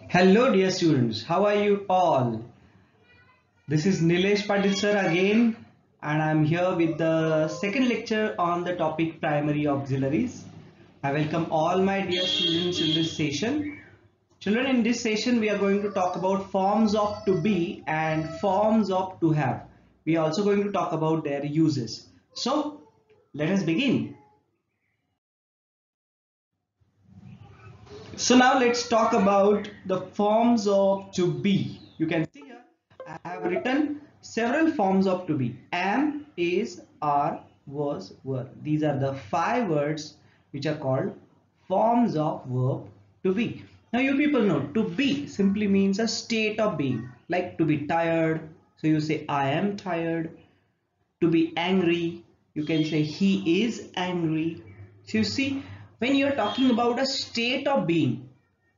Hello dear students, how are you all? This is Nilesh Patil sir again and I am here with the second lecture on the topic primary auxiliaries. I welcome all my dear students in this session. Children, in this session we are going to talk about forms of to be and forms of to have. We are also going to talk about their uses. So let us begin. So now let's talk about the forms of to be. You can see here I have written several forms of to be. Am, is, are, was, were. These are the 5 words which are called forms of verb to be. Now you people know to be simply means a state of being, like to be tired. So you say I am tired. To be angry, you can say he is angry. So you see, when you're talking about a state of being,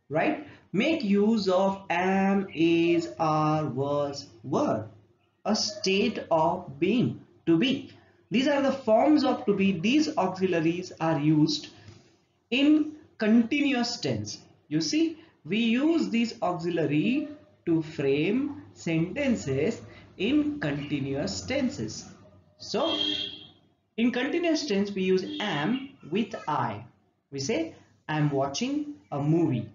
right, make use of am, is, are, was, were. A state of being, to be. These are the forms of to be. These auxiliaries are used in continuous tense. You see, we use this auxiliary to frame sentences in continuous tenses. So in continuous tense we use am with I. We say I am watching a movie.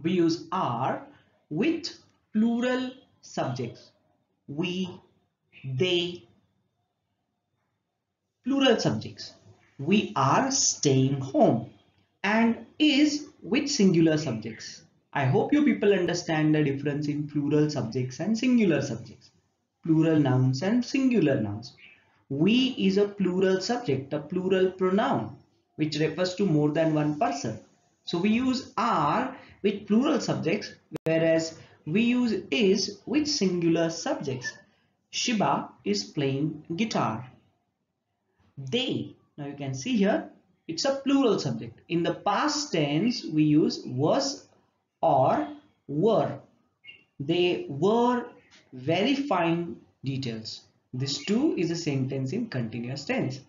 We use are with plural subjects. We, they, plural subjects. We are staying home. And is with singular subjects. I hope you people understand the difference in plural subjects and singular subjects. Plural nouns and singular nouns. We is a plural subject, a plural pronoun, which refers to more than one person. So we use are with plural subjects, whereas we use is with singular subjects. Shiba is playing guitar. They, now you can see here, it's a plural subject. In the past tense, we use was or were. They were very fine details. This too is a sentence in continuous tense.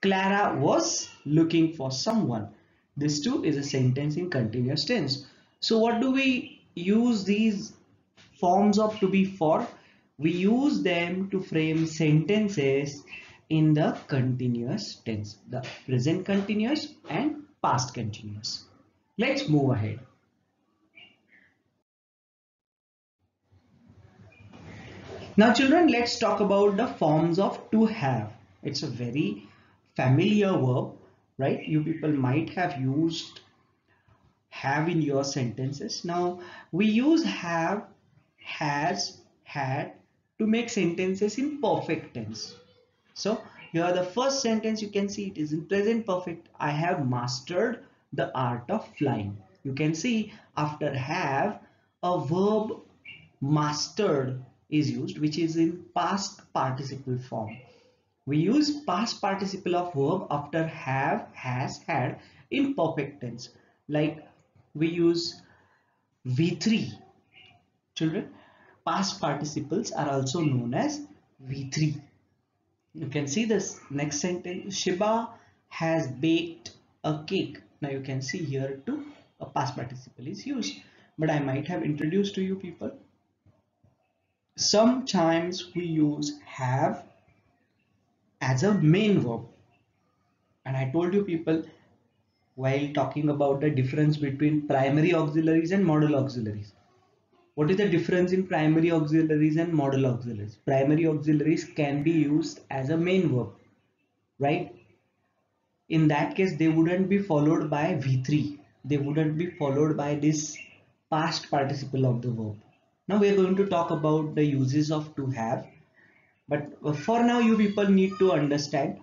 Clara was looking for someone. This too is a sentence in continuous tense. So what do we use these forms of to be for? We use them to frame sentences in the continuous tense, the present continuous and past continuous. Let's move ahead. Now children, let's talk about the forms of to have. It's a very familiar verb, right? You people might have used have in your sentences. Now we use have, has, had to make sentences in perfect tense. So here the first sentence you can see it is in present perfect. I have mastered the art of flying. You can see after have a verb mastered is used, which is in past participle form. We use past participle of verb after have, has, had in perfect tense. Like we use V3. Children, past participles are also known as V3. You can see this next sentence. Shiba has baked a cake. Now you can see here too a past participle is used. But I might have introduced to you people. Sometimes we use have as a main verb. And I told you people while talking about the difference between primary auxiliaries and modal auxiliaries. What is the difference in primary auxiliaries and modal auxiliaries? Primary auxiliaries can be used as a main verb, right? In that case, they wouldn't be followed by V3. They wouldn't be followed by this past participle of the verb. Now we are going to talk about the uses of to have. But for now, you people need to understand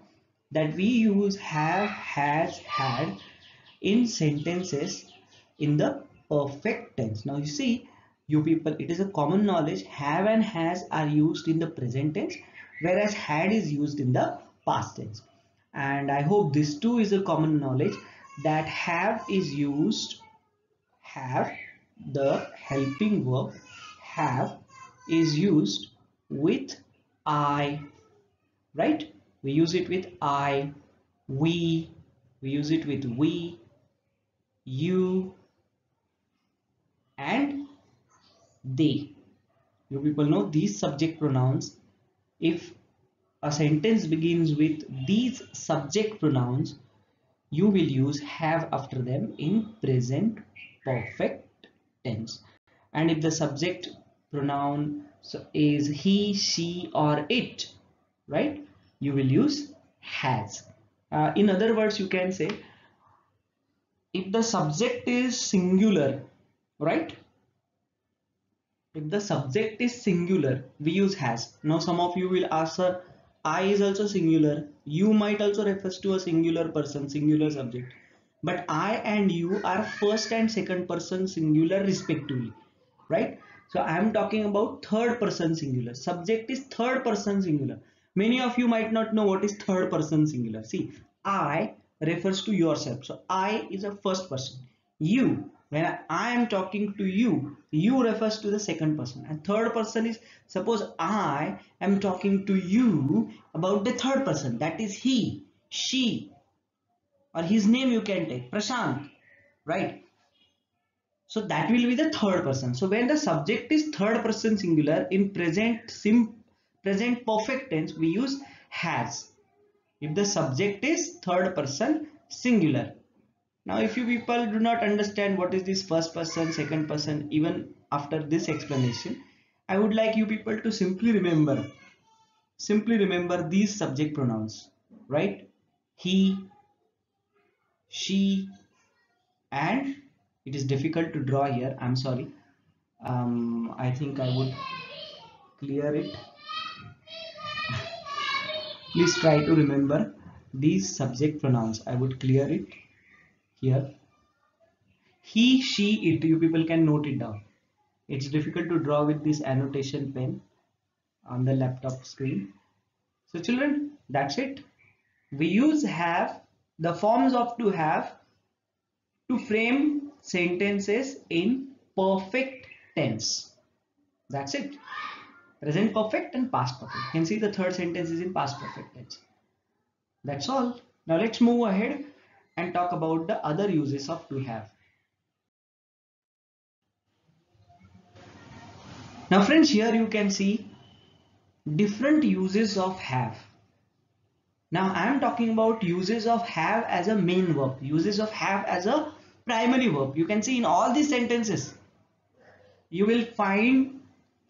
that we use have, has, had in sentences in the perfect tense. Now you see, you people, it is a common knowledge have and has are used in the present tense, whereas had is used in the past tense. And I hope this too is a common knowledge that have is used, have, the helping verb have is used with I, right? We use it with I, we use it with we, you, and they. You people know these subject pronouns. If a sentence begins with these subject pronouns, you will use have after them in present perfect tense. And if the subject pronoun is he, she, or it, right, you will use has. In other words, you can say if the subject is singular, right? If the subject is singular, we use has. Now some of you will ask, sir, I is also singular. You might also refers to a singular person, singular subject. But I and you are first and second person singular respectively, right? So I am talking about third person singular. Subject is third person singular. Many of you might not know what is third person singular. See, I refers to yourself. So I is a first person. You, when I am talking to you, you refers to the second person. And third person is, suppose I am talking to you about the third person. That is he, she, or his name you can take, Prashant, right? So that will be the third person. So when the subject is third person singular, in present perfect tense we use has. If the subject is third person singular. Now if you people do not understand what is this first person, second person, even after this explanation, I would like you people to simply remember these subject pronouns, right? He, she, and it is difficult to draw here, I'm sorry. I think I would clear it. Please try to remember these subject pronouns. I would clear it here. He, she, it. You people can note it down. It's difficult to draw with this annotation pen on the laptop screen. So children, that's it. We use have, the forms of to have, to frame sentences in perfect tense. That's it. Present perfect and past perfect. You can see the third sentence is in past perfect tense. That's all. Now let's move ahead and talk about the other uses of to have. Now friends, here you can see different uses of have. Now I am talking about uses of have as a main verb, uses of have as a primary verb. You can see in all these sentences, you will find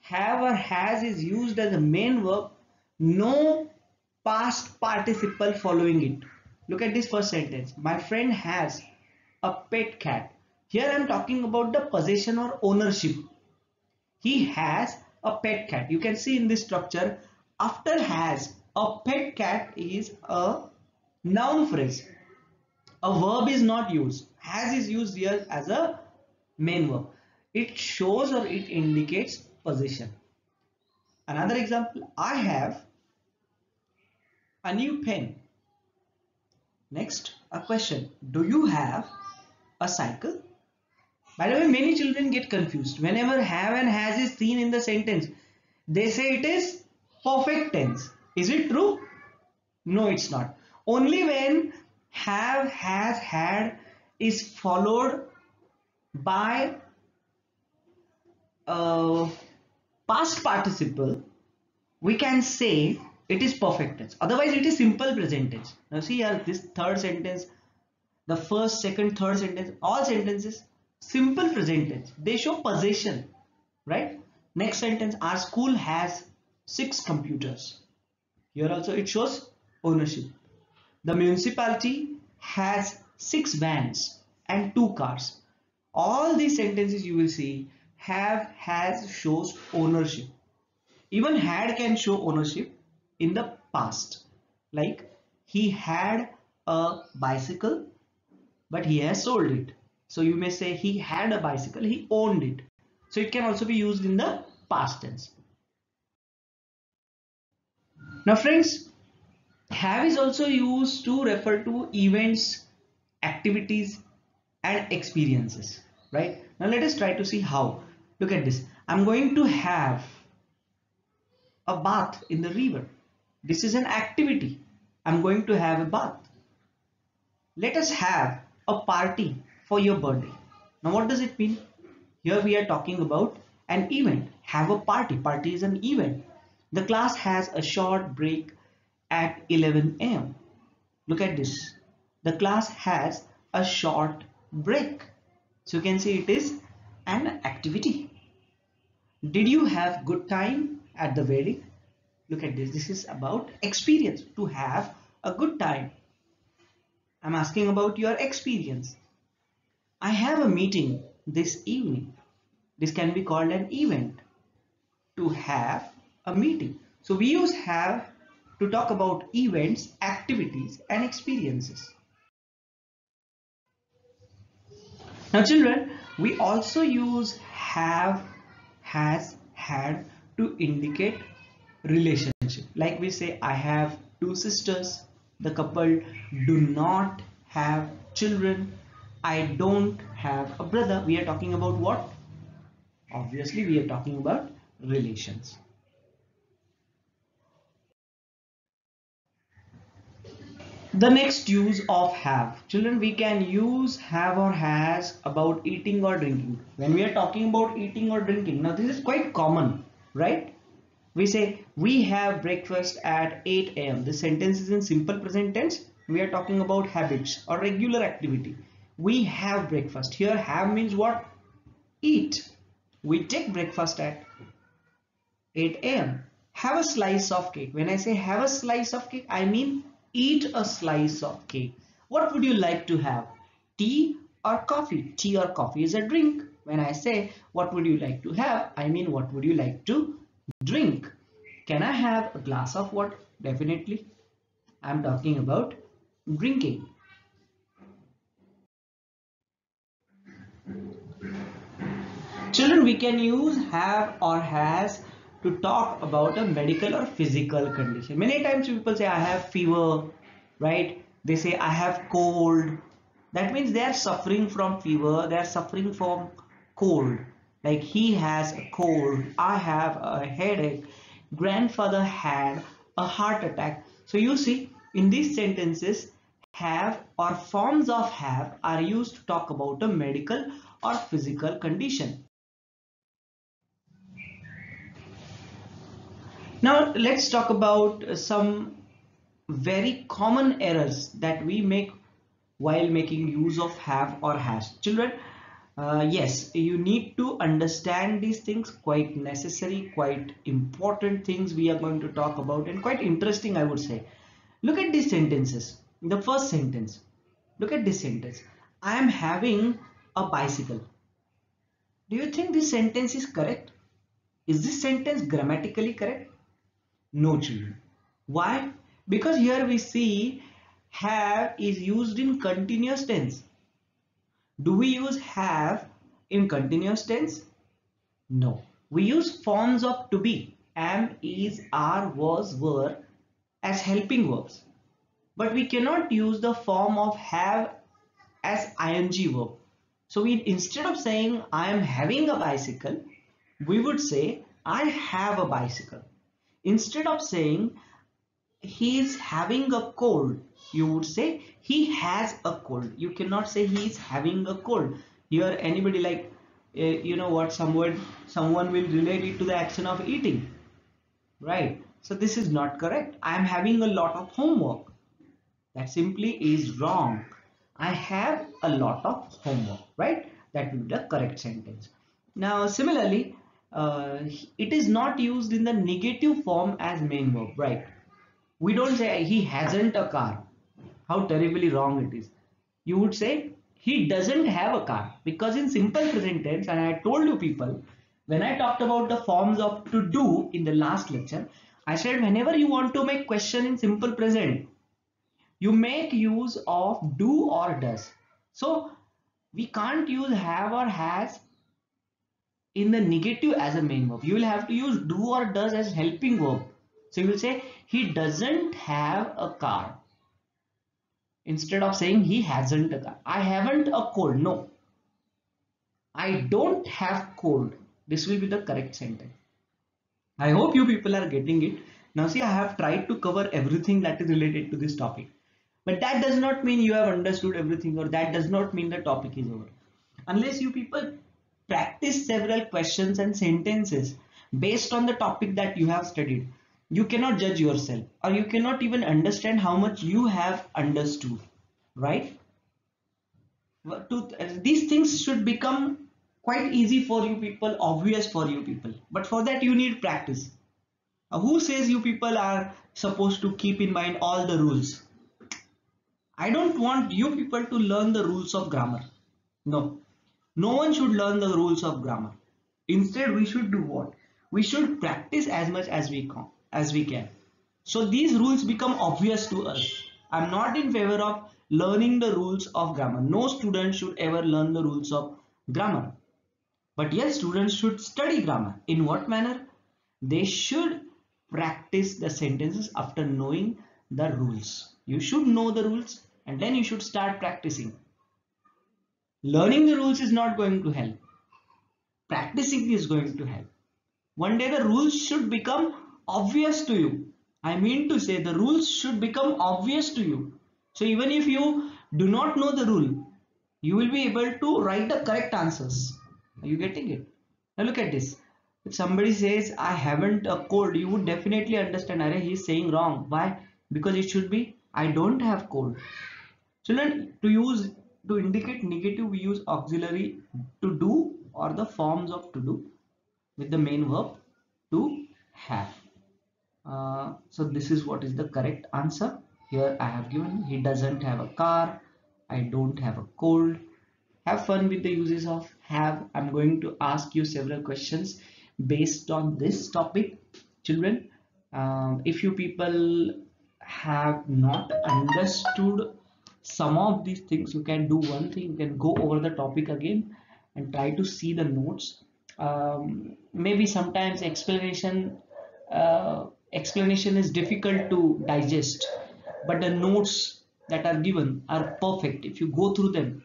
have or has is used as a main verb, no past participle following it. Look at this first sentence. My friend has a pet cat. Here I am talking about the possession or ownership. He has a pet cat. You can see in this structure, after has, a pet cat is a noun phrase. A verb is not used. Has is used here as a main verb. It shows or it indicates possession. Another example, I have a new pen. Next, a question. Do you have a cycle? By the way, many children get confused. Whenever have and has is seen in the sentence, they say it is perfect tense. Is it true? No, it's not. Only when have, has, had is followed by a past participle, we can say it is perfect tense. Otherwise, it is simple present tense. Now see here, this third sentence, the first, second, third sentence, all sentences, simple present tense. They show possession, right? Next sentence, our school has 6 computers. Here also it shows ownership. The municipality has 6 vans and 2 cars. All these sentences you will see have, has shows ownership. Even had can show ownership in the past. Like he had a bicycle but he has sold it. So you may say he had a bicycle, he owned it. So it can also be used in the past tense. Now friends, have is also used to refer to events, activities and experiences, right? Now let us try to see how. Look at this. I'm going to have a bath in the river. This is an activity. I'm going to have a bath. Let us have a party for your birthday. Now what does it mean? Here we are talking about An event, have a party. Party is an event. The class has a short break at 11 a.m. Look at this. The class has a short break. So you can see it is an activity. Did you have good time at the wedding? Look at this. This is about experience. To have a good time. I'm asking about your experience. I have a meeting this evening. This can be called an event. To have a meeting. So we use have to talk about events, activities and experiences. Now children, we also use have, has, had to indicate relationship. Like we say, I have two sisters. The couple do not have children. I don't have a brother. We are talking about what? Obviously, we are talking about relations. The next use of have. Children, we can use have or has about eating or drinking. When we are talking about eating or drinking, now this is quite common, right? We say we have breakfast at 8 a.m. This sentence is in simple present tense. We are talking about habits or regular activity. We have breakfast. Here have means what? Eat. We take breakfast at 8 a.m. Have a slice of cake. When I say have a slice of cake, I mean eat a slice of cake. What would you like to have? Tea or coffee? Tea or coffee is a drink. When I say what would you like to have, I mean what would you like to drink? Can I have a glass of water? Definitely. I'm talking about drinking. Children, we can use have or has to talk about a medical or physical condition. Many times people say I have fever, right? They say I have cold. That means they are suffering from fever, they are suffering from cold. Like he has a cold, I have a headache, grandfather had a heart attack. So you see, in these sentences, have or forms of have are used to talk about a medical or physical condition. Now let's talk about some very common errors that we make while making use of have or has. Children, yes, you need to understand these things, quite necessary, quite important things we are going to talk about, and quite interesting, I would say. Look at these sentences. The first sentence, look at this sentence. I am having a bicycle. Do you think this sentence is correct? Is this sentence grammatically correct? No, children. Why? Because here we see have is used in continuous tense. Do we use have in continuous tense? No. We use forms of to be, am, is, are, was, were as helping verbs. But we cannot use the form of have as ing verb. So we, instead of saying I am having a bicycle, we would say I have a bicycle. Instead of saying he is having a cold, you would say he has a cold. You cannot say he is having a cold. Here anybody like you know what, someone will relate it to the action of eating, right? So this is not correct. I am having a lot of homework. That simply is wrong. I have a lot of homework, right? That would be the correct sentence. Now similarly, it is not used in the negative form as main verb, right? We don't say he hasn't a car. How terribly wrong it is. You would say he doesn't have a car, because in simple present tense, and I told you people, when I talked about the forms of to do in the last lecture, I said whenever you want to make question in simple present, you make use of do or does. So we can't use have or has in the negative as a main verb. You will have to use do or does as helping verb. So you will say he doesn't have a car, instead of saying he hasn't a car. I haven't a cold. No, I don't have cold. This will be the correct sentence. I hope you people are getting it. Now see, I have tried to cover everything that is related to this topic. But that does not mean you have understood everything, or that does not mean the topic is over. Unless you people practice several questions and sentences based on the topic that you have studied. You cannot judge yourself, or you cannot even understand how much you have understood, right? These things should become quite easy for you people, obvious for you people, but for that you need practice. Who says you people are supposed to keep in mind all the rules? I don't want you people to learn the rules of grammar. No, no one should learn the rules of grammar. Instead, we should do what? We should practice as much as we can. So these rules become obvious to us. I'm not in favor of learning the rules of grammar. No student should ever learn the rules of grammar. But yes, students should study grammar. In what manner? They should practice the sentences after knowing the rules. You should know the rules and then you should start practicing. Learning the rules is not going to help. Practicing is going to help. One day the rules should become obvious to you. I mean to say the rules should become obvious to you. So even if you do not know the rule, you will be able to write the correct answers. Are you getting it? Now look at this. If somebody says I haven't a cold, you would definitely understand, Arey, he's saying wrong. Why? Because it should be I don't have cold. So then to indicate negative, we use auxiliary to do or the forms of to do with the main verb to have. So this is what is the correct answer. Here I have given he doesn't have a car, I don't have a cold. Have fun with the uses of have. I'm going to ask you several questions based on this topic, children. If you people have not understood some of these things, you can do one thing, you can go over the topic again and try to see the notes. Maybe sometimes explanation is difficult to digest, but the notes that are given are perfect. If you go through them,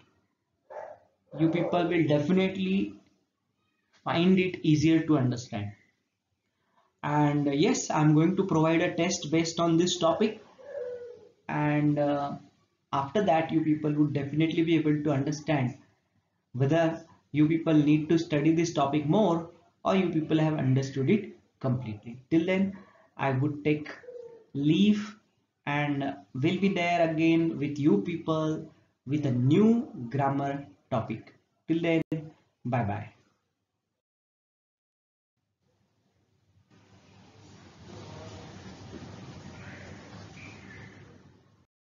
you people will definitely find it easier to understand. And yes, I'm going to provide a test based on this topic, and after that you people would definitely be able to understand whether you people need to study this topic more or you people have understood it completely. Till then, I would take leave and will be there again with you people with a new grammar topic. Till then, bye bye.